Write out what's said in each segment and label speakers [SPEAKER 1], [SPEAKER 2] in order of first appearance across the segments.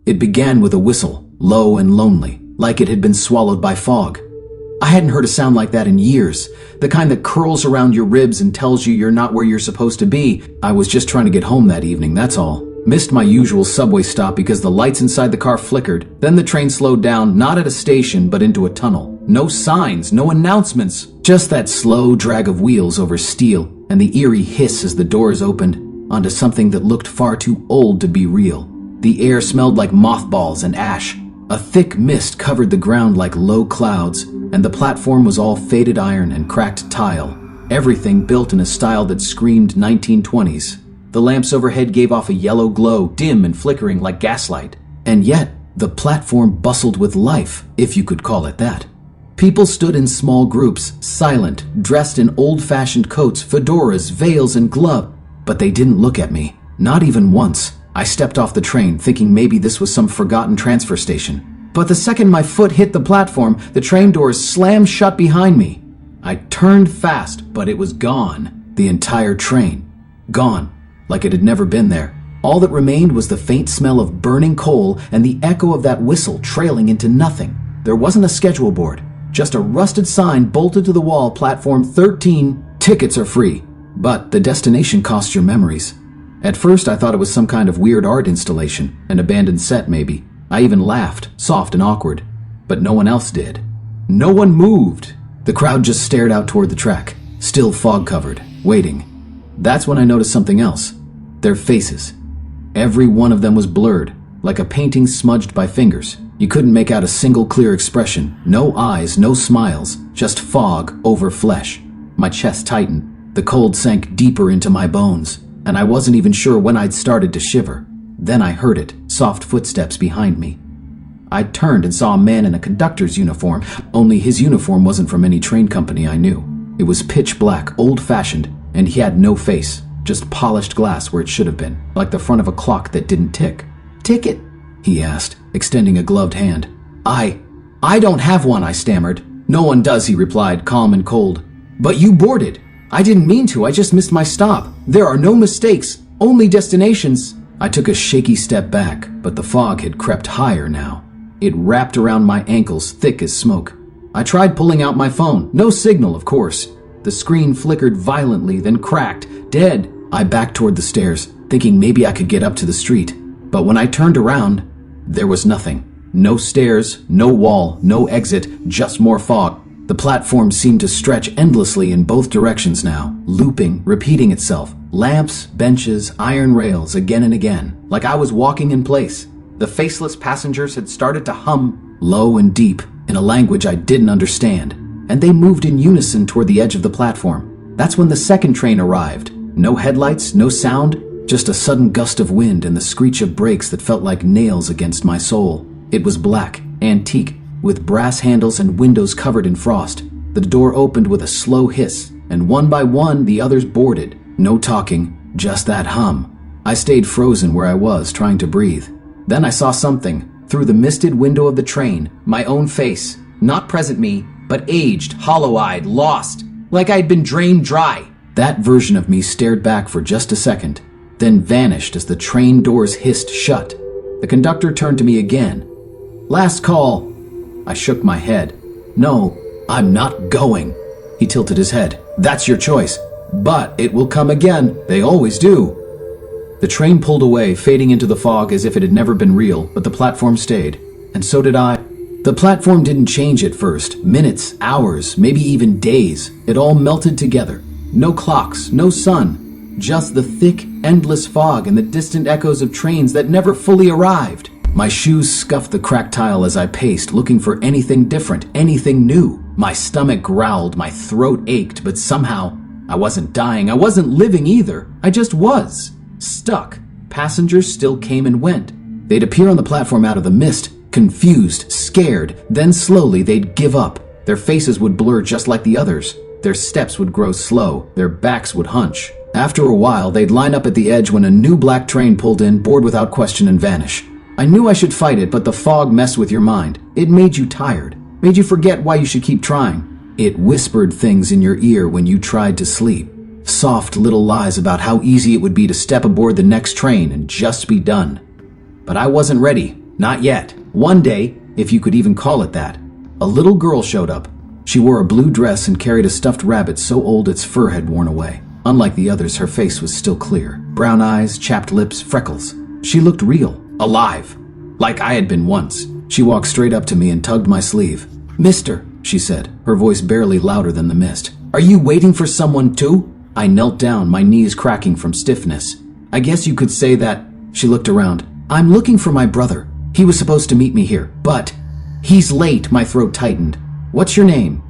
[SPEAKER 1] It began with a whistle, low and lonely, like it had been swallowed by fog. I hadn't heard a sound like that in years, the kind that curls around your ribs and tells you you're not where you're supposed to be. I was just trying to get home that evening, that's all. Missed my usual subway stop because the lights inside the car flickered. Then the train slowed down, not at a station, but into a tunnel. No signs, no announcements, just that slow drag of wheels over steel and the eerie hiss as the doors opened onto something that looked far too old to be real. The air smelled like mothballs and ash. A thick mist covered the ground like low clouds, and the platform was all faded iron and cracked tile. Everything built in a style that screamed 1920s. The lamps overhead gave off a yellow glow, dim and flickering like gaslight. And yet, the platform bustled with life, if you could call it that. People stood in small groups, silent, dressed in old-fashioned coats, fedoras, veils, and gloves. But they didn't look at me, not even once. I stepped off the train, thinking maybe this was some forgotten transfer station. But the second my foot hit the platform, the train doors slammed shut behind me. I turned fast, but it was gone. The entire train. Gone, like it had never been there. All that remained was the faint smell of burning coal and the echo of that whistle trailing into nothing. There wasn't a schedule board, just a rusted sign bolted to the wall, platform 13, tickets are free. But the destination costs your memories. At first, I thought it was some kind of weird art installation, an abandoned set maybe. I even laughed, soft and awkward. But no one else did. No one moved. The crowd just stared out toward the track, still fog-covered, waiting. That's when I noticed something else. Their faces. Every one of them was blurred, like a painting smudged by fingers. You couldn't make out a single clear expression. No eyes, no smiles, just fog over flesh. My chest tightened. The cold sank deeper into my bones, and I wasn't even sure when I'd started to shiver. Then I heard it, soft footsteps behind me. I turned and saw a man in a conductor's uniform, only his uniform wasn't from any train company I knew. It was pitch black, old-fashioned, and he had no face, just polished glass where it should have been, like the front of a clock that didn't tick. "Ticket?" he asked, extending a gloved hand. I don't have one," I stammered. "No one does," he replied, calm and cold. "But you boarded." "I didn't mean to, I just missed my stop. There are no mistakes, only destinations." I took a shaky step back, but the fog had crept higher now. It wrapped around my ankles, thick as smoke. I tried pulling out my phone. No signal, of course. The screen flickered violently, then cracked. Dead. I backed toward the stairs, thinking maybe I could get up to the street. But when I turned around, there was nothing. No stairs, no wall, no exit, just more fog. The platform seemed to stretch endlessly in both directions now, looping, repeating itself. Lamps, benches, iron rails, again and again, like I was walking in place. The faceless passengers had started to hum, low and deep, in a language I didn't understand, and they moved in unison toward the edge of the platform. That's when the second train arrived. No headlights, no sound, just a sudden gust of wind and the screech of brakes that felt like nails against my soul. It was black, antique, with brass handles and windows covered in frost. The door opened with a slow hiss, and one by one the others boarded. No talking, just that hum. I stayed frozen where I was, trying to breathe. Then I saw something, through the misted window of the train, my own face. Not present me, but aged, hollow-eyed, lost, like I'd been drained dry. That version of me stared back for just a second, then vanished as the train doors hissed shut. The conductor turned to me again. "Last call." I shook my head. "No, I'm not going." He tilted his head. "That's your choice. But it will come again. They always do." The train pulled away, fading into the fog as if it had never been real, but the platform stayed. And so did I. The platform didn't change at first. Minutes, hours, maybe even days. It all melted together. No clocks, no sun. Just the thick, endless fog and the distant echoes of trains that never fully arrived. My shoes scuffed the cracked tile as I paced, looking for anything different, anything new. My stomach growled, my throat ached, but somehow I wasn't dying. I wasn't living either. I just was. Stuck. Passengers still came and went. They'd appear on the platform out of the mist, confused, scared. Then slowly they'd give up. Their faces would blur just like the others. Their steps would grow slow. Their backs would hunch. After a while, they'd line up at the edge when a new black train pulled in, board without question, and vanish. I knew I should fight it, but the fog messed with your mind. It made you tired. Made you forget why you should keep trying. It whispered things in your ear when you tried to sleep. Soft little lies about how easy it would be to step aboard the next train and just be done. But I wasn't ready. Not yet. One day, if you could even call it that. A little girl showed up. She wore a blue dress and carried a stuffed rabbit so old its fur had worn away. Unlike the others, her face was still clear. Brown eyes, chapped lips, freckles. She looked real, alive, like I had been once. She walked straight up to me and tugged my sleeve. "Mister," she said, her voice barely louder than the mist. "Are you waiting for someone too?" I knelt down, my knees cracking from stiffness. "I guess you could say that." She looked around. "I'm looking for my brother. He was supposed to meet me here, but he's late." My throat tightened. "What's your name?"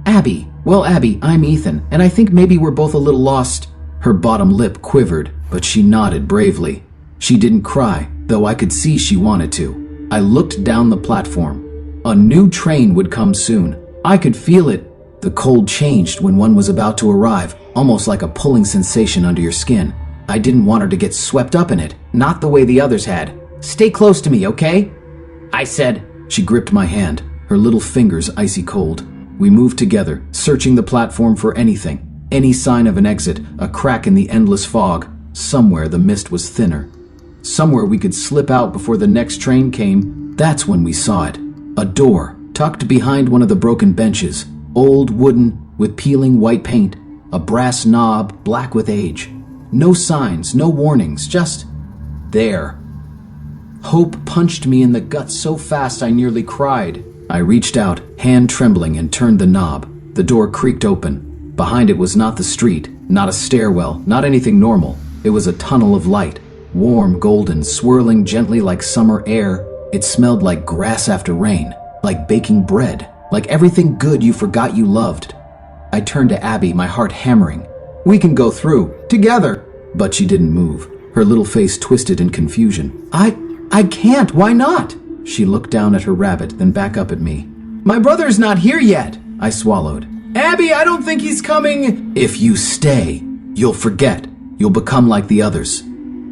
[SPEAKER 1] "Abby." "Well, Abby, I'm Ethan, and I think maybe we're both a little lost." Her bottom lip quivered, but she nodded bravely. She didn't cry, though I could see she wanted to. I looked down the platform. A new train would come soon. I could feel it. The cold changed when one was about to arrive, almost like a pulling sensation under your skin. I didn't want her to get swept up in it, not the way the others had. "Stay close to me, okay?" I said. She gripped my hand, her little fingers icy cold. We moved together, searching the platform for anything, any sign of an exit, a crack in the endless fog. Somewhere the mist was thinner. Somewhere we could slip out before the next train came. That's when we saw it. A door, tucked behind one of the broken benches, old wooden, with peeling white paint, a brass knob, black with age. No signs, no warnings, just there. Hope punched me in the gut so fast I nearly cried. I reached out, hand trembling, and turned the knob. The door creaked open. Behind it was not the street, not a stairwell, not anything normal. It was a tunnel of light, warm, golden, swirling gently like summer air. It smelled like grass after rain, like baking bread, like everything good you forgot you loved. I turned to Abby, my heart hammering. "We can go through, together." But she didn't move, her little face twisted in confusion. I can't, why not?" She looked down at her rabbit, then back up at me. "My brother's not here yet," I swallowed. "Abby, I don't think he's coming." "If you stay, you'll forget. You'll become like the others."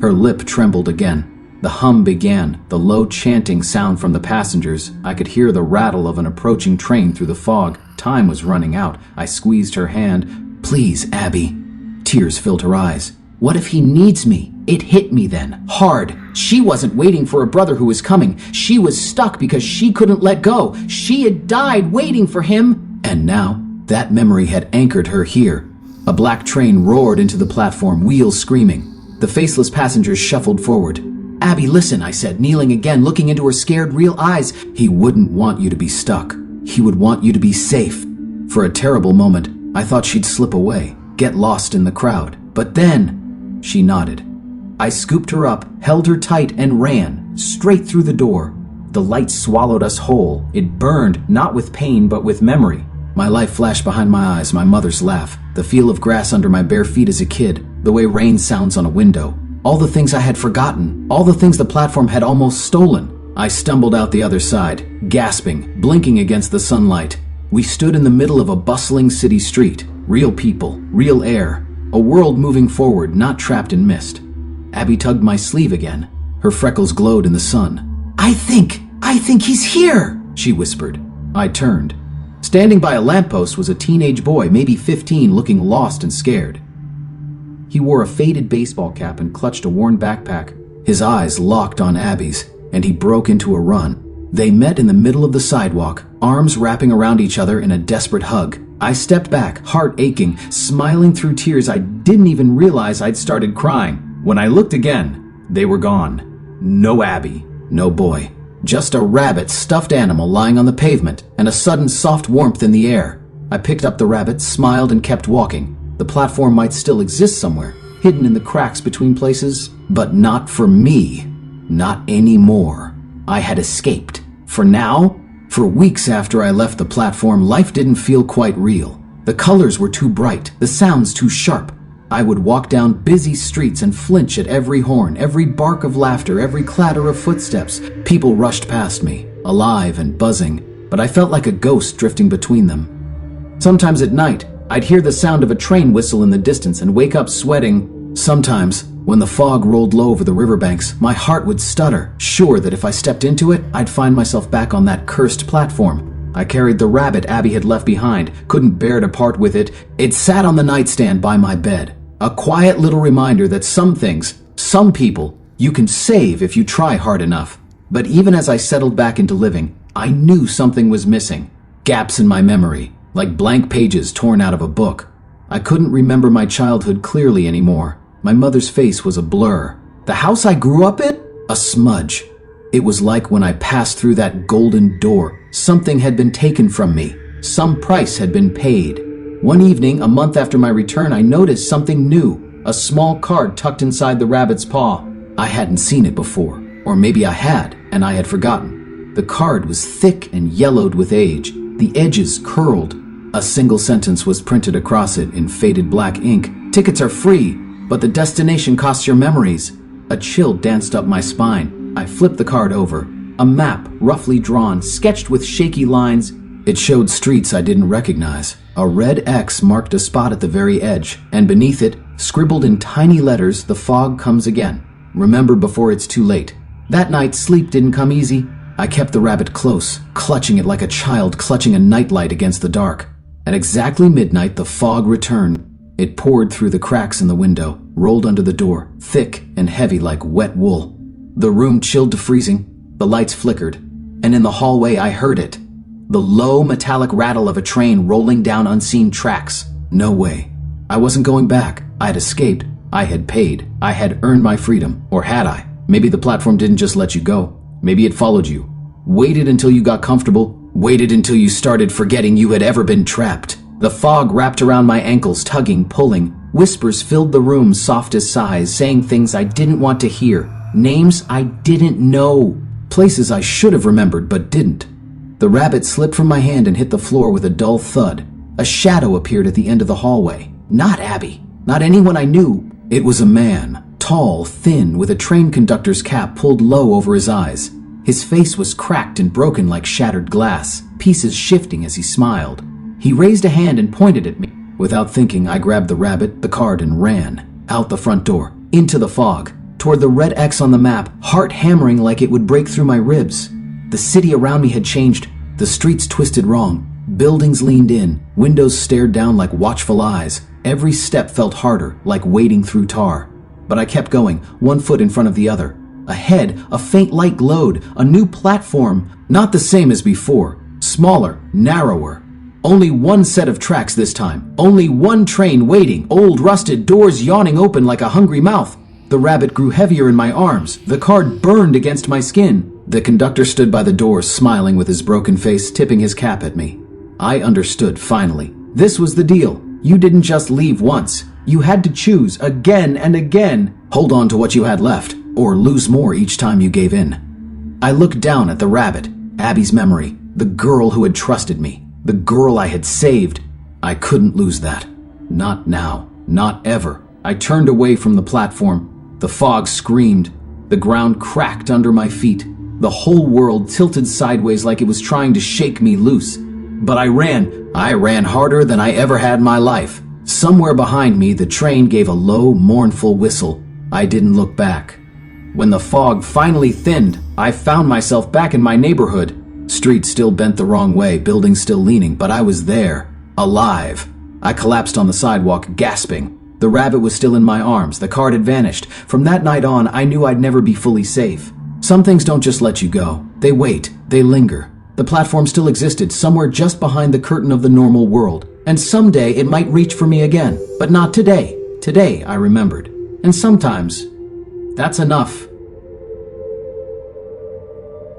[SPEAKER 1] Her lip trembled again. The hum began, the low chanting sound from the passengers. I could hear the rattle of an approaching train through the fog. Time was running out. I squeezed her hand. "Please, Abby." Tears filled her eyes. "What if he needs me?" It hit me then, hard. She wasn't waiting for a brother who was coming. She was stuck because she couldn't let go. She had died waiting for him. And now, that memory had anchored her here. A black train roared into the platform, wheels screaming. The faceless passengers shuffled forward. "Abby, listen," I said, kneeling again, looking into her scared, real eyes. "He wouldn't want you to be stuck. He would want you to be safe." For a terrible moment, I thought she'd slip away, get lost in the crowd. But then, she nodded. I scooped her up, held her tight, and ran, straight through the door. The light swallowed us whole. It burned, not with pain, but with memory. My life flashed behind my eyes, my mother's laugh, the feel of grass under my bare feet as a kid, the way rain sounds on a window. All the things I had forgotten, all the things the platform had almost stolen. I stumbled out the other side, gasping, blinking against the sunlight. We stood in the middle of a bustling city street. Real people, real air, a world moving forward, not trapped in mist. Abby tugged my sleeve again. Her freckles glowed in the sun. I think he's here," she whispered. I turned. Standing by a lamppost was a teenage boy, maybe 15, looking lost and scared. He wore a faded baseball cap and clutched a worn backpack. His eyes locked on Abby's, and he broke into a run. They met in the middle of the sidewalk, arms wrapping around each other in a desperate hug. I stepped back, heart aching, smiling through tears. I didn't even realize I'd started crying. When I looked again, they were gone. No Abby, no boy. Just a rabbit stuffed animal lying on the pavement, and a sudden soft warmth in the air. I picked up the rabbit, smiled, and kept walking. The platform might still exist somewhere, hidden in the cracks between places, but not for me. Not anymore. I had escaped. For now, for weeks after I left the platform, life didn't feel quite real. The colors were too bright, the sounds too sharp. I would walk down busy streets and flinch at every horn, every bark of laughter, every clatter of footsteps. People rushed past me, alive and buzzing, but I felt like a ghost drifting between them. Sometimes at night, I'd hear the sound of a train whistle in the distance and wake up sweating. Sometimes, when the fog rolled low over the riverbanks, my heart would stutter, sure that if I stepped into it, I'd find myself back on that cursed platform. I carried the rabbit Abby had left behind, couldn't bear to part with it. It sat on the nightstand by my bed. A quiet little reminder that some things, some people, you can save if you try hard enough. But even as I settled back into living, I knew something was missing. Gaps in my memory, like blank pages torn out of a book. I couldn't remember my childhood clearly anymore. My mother's face was a blur. The house I grew up in? A smudge. It was like when I passed through that golden door, something had been taken from me. Some price had been paid. One evening, a month after my return, I noticed something new. A small card tucked inside the rabbit's paw. I hadn't seen it before. Or maybe I had, and I had forgotten. The card was thick and yellowed with age. The edges curled. A single sentence was printed across it in faded black ink. Tickets are free, but the destination costs your memories. A chill danced up my spine. I flipped the card over. A map, roughly drawn, sketched with shaky lines. It showed streets I didn't recognize. A red X marked a spot at the very edge, and beneath it, scribbled in tiny letters, "The fog comes again. Remember before it's too late." That night, sleep didn't come easy. I kept the rabbit close, clutching it like a child clutching a nightlight against the dark. At exactly midnight, the fog returned. It poured through the cracks in the window, rolled under the door, thick and heavy like wet wool. The room chilled to freezing. The lights flickered, and in the hallway I heard it. The low metallic rattle of a train rolling down unseen tracks. No way. I wasn't going back. I had escaped. I had paid. I had earned my freedom. Or had I? Maybe the platform didn't just let you go. Maybe it followed you. Waited until you got comfortable. Waited until you started forgetting you had ever been trapped. The fog wrapped around my ankles, tugging, pulling. Whispers filled the room, soft as sighs, saying things I didn't want to hear. Names I didn't know. Places I should have remembered but didn't. The rabbit slipped from my hand and hit the floor with a dull thud. A shadow appeared at the end of the hallway. Not Abby. Not anyone I knew. It was a man. Tall, thin, with a train conductor's cap pulled low over his eyes. His face was cracked and broken like shattered glass, pieces shifting as he smiled. He raised a hand and pointed at me. Without thinking, I grabbed the rabbit, the card, and ran. Out the front door, into the fog, toward the red X on the map, heart hammering like it would break through my ribs. The city around me had changed. The streets twisted wrong. Buildings leaned in. Windows stared down like watchful eyes. Every step felt harder, like wading through tar. But I kept going, one foot in front of the other. Ahead, a faint light glowed, a new platform, not the same as before. Smaller, narrower. Only one set of tracks this time. Only one train waiting, old rusted doors yawning open like a hungry mouth. The rabbit grew heavier in my arms. The card burned against my skin. The conductor stood by the door, smiling with his broken face, tipping his cap at me. I understood, finally. This was the deal. You didn't just leave once. You had to choose again and again. Hold on to what you had left, or lose more each time you gave in. I looked down at the rabbit, Abby's memory, the girl who had trusted me, the girl I had saved. I couldn't lose that. Not now. Not ever. I turned away from the platform. The fog screamed. The ground cracked under my feet. The whole world tilted sideways like it was trying to shake me loose. But I ran. I ran harder than I ever had in my life. Somewhere behind me, the train gave a low, mournful whistle. I didn't look back. When the fog finally thinned, I found myself back in my neighborhood. Streets still bent the wrong way, buildings still leaning, but I was there, alive. I collapsed on the sidewalk, gasping. The rabbit was still in my arms. The card had vanished. From that night on, I knew I'd never be fully safe. Some things don't just let you go. They wait. They linger. The platform still existed, somewhere just behind the curtain of the normal world. And someday it might reach for me again. But not today. Today, I remembered. And sometimes, that's enough.